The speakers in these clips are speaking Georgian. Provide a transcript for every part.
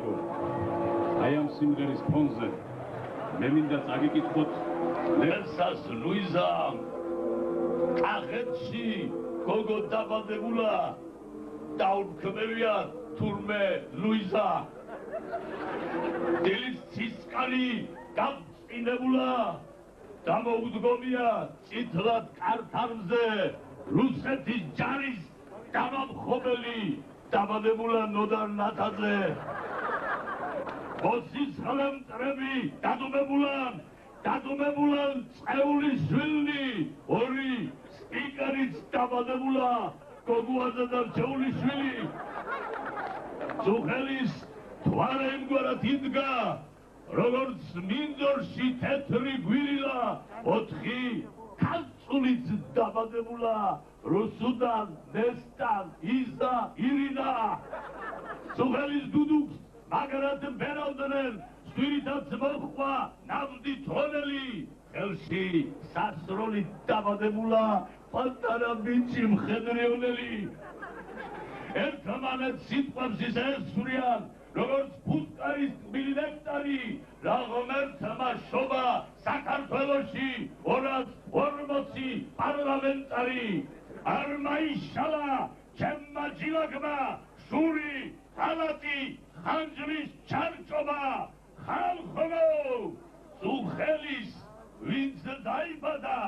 მეგობრებო, აი ამ სიმღერის ფონზე მე მინდა წაგიკითხოთ ლერსას ლუიზამ კახეთში გოგო დაბადებულა დაუნქმევია თურმე ლუიზა დილის ცისკარი გამწინებულა დამოუდგომია წითლად კარტარზე რუსეთის ჯარის დამამხობელი დაბადებულა ნოდარ ნათაძე ოსის ხელმწრები დადუმებულან წეულიშვილნი ორი სპიკერიც დაბადებულა გოგუაძე და რჩეულიშვილი წუხელის თვარე იმგვარად იდგა როგორც მინდორში თეთრი გვირილა 4 კაცულიც დაბადებულა რუსუდან ნესტან იზა ირინა წუხელის დუდუქს მაგრამ ბერავდნენ სვირითაც მოხვა ნავდი თონელი ხელში სასროლი დაბადებულა პატარა ბიჭი მხედრიონელი ერთმანეთ სიტყვებს ისესვრიან როგორც ფუტკარის ტკბილი ნექტარი რა ღმერთმა შობა საქართველოში 240 პარლამენტარი არ მაიშალა ჩემმა ჯილაკმა შური ხალატი ხანჯრის ჩარჭობა ხალხო წუხელის ვინც დაიბადა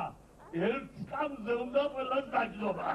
ერთ წამზე უნდა ყველას დაჯდობა